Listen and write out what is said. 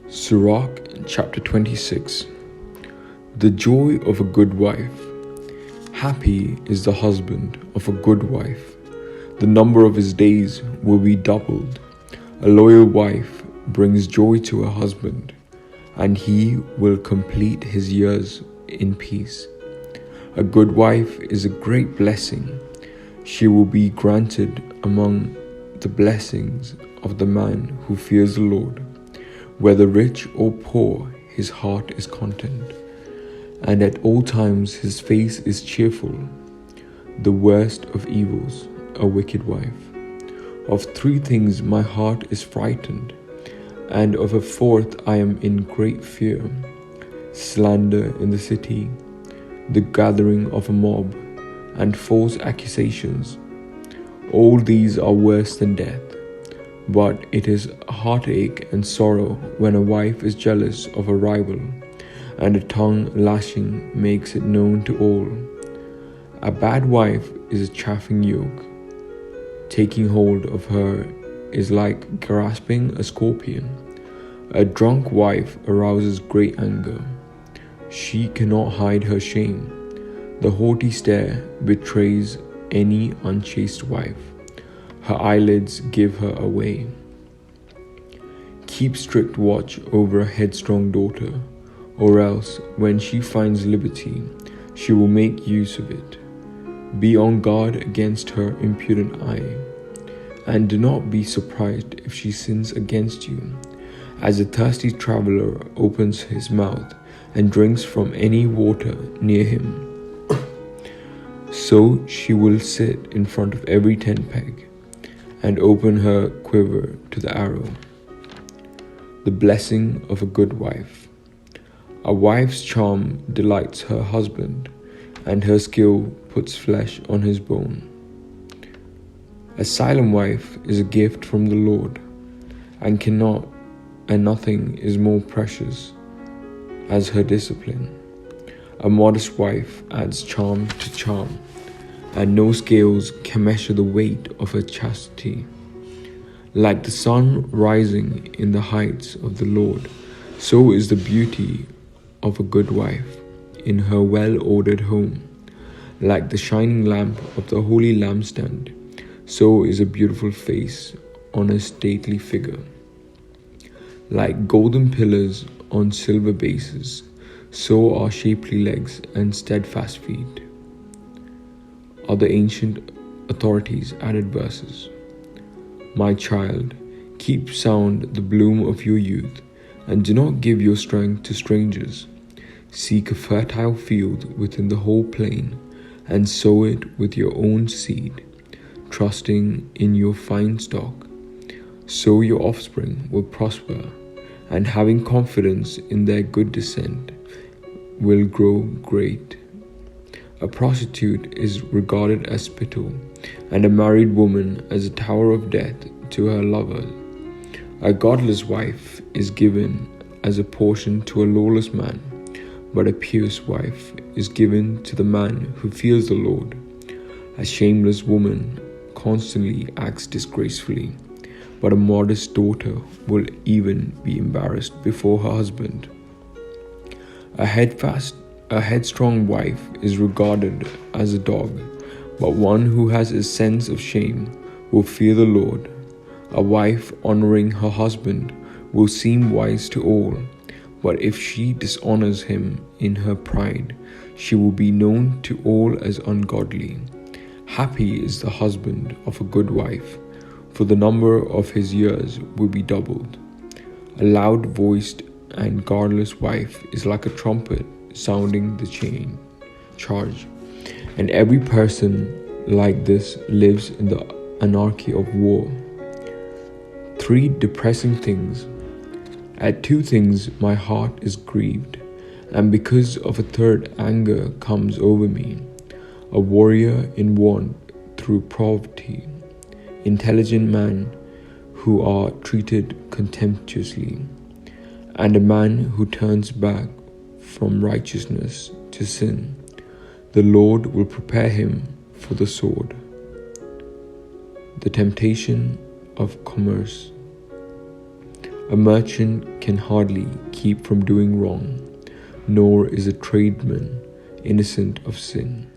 Sirach chapter 26. The joy of a good wife. Happy is the husband of a good wife. The number of his days will be doubled. A loyal wife brings joy to her husband, and he will complete his years in peace. A good wife is a great blessing. She will be granted among the blessings of the man who fears the Lord. Whether rich or poor, his heart is content, and at all times his face is cheerful. The worst of evils, a wicked wife. Of three things my heart is frightened, and of a fourth I am in great fear: slander in the city, the gathering of a mob, and false accusations. All these are worse than death. But it is heartache and sorrow when a wife is jealous of a rival, and a tongue lashing makes it known to all. A bad wife is a chafing yoke. Taking hold of her is like grasping a scorpion. A drunk wife arouses great anger. She cannot hide her shame. The haughty stare betrays any unchaste wife. Her eyelids give her away. Keep strict watch over a headstrong daughter, or else, when she finds liberty, she will make use of it. Be on guard against her impudent eye, and do not be surprised if she sins against you. As a thirsty traveler opens his mouth and drinks from any water near him, so she will sit in front of every tent peg, and open her quiver to the arrow. The blessing of a good wife. A wife's charm delights her husband, and her skill puts flesh on his bone. A silent wife is a gift from the Lord, and nothing is more precious as her discipline. A modest wife adds charm to charm, and no scales can measure the weight of her chastity. Like the sun rising in the heights of the Lord, so is the beauty of a good wife in her well-ordered home. Like the shining lamp of the holy lampstand, so is a beautiful face on a stately figure. Like golden pillars on silver bases, so are shapely legs and steadfast feet. Are the ancient authorities added verses. My child, keep sound the bloom of your youth, and do not give your strength to strangers. Seek a fertile field within the whole plain, and sow it with your own seed, trusting in your fine stock. So your offspring will prosper, and having confidence in their good descent, will grow great. A prostitute is regarded as spittle, and a married woman as a tower of death to her lover. A godless wife is given as a portion to a lawless man, but a pious wife is given to the man who fears the Lord. A shameless woman constantly acts disgracefully, but a modest daughter will even be embarrassed before her husband. A headstrong wife is regarded as a dog, but one who has a sense of shame will fear the Lord. A wife honoring her husband will seem wise to all, but if she dishonors him in her pride, she will be known to all as ungodly. Happy is the husband of a good wife, for the number of his years will be doubled. A loud-voiced and guardless wife is like a trumpet sounding the charge, and every person like this lives in the anarchy of war. Three depressing things. At two things my heart is grieved, and because of a third anger comes over me: a warrior in want through poverty, intelligent men who are treated contemptuously, and a man who turns back from righteousness to sin. The Lord will prepare him for the sword. The temptation of commerce. A merchant can hardly keep from doing wrong, nor is a tradesman innocent of sin.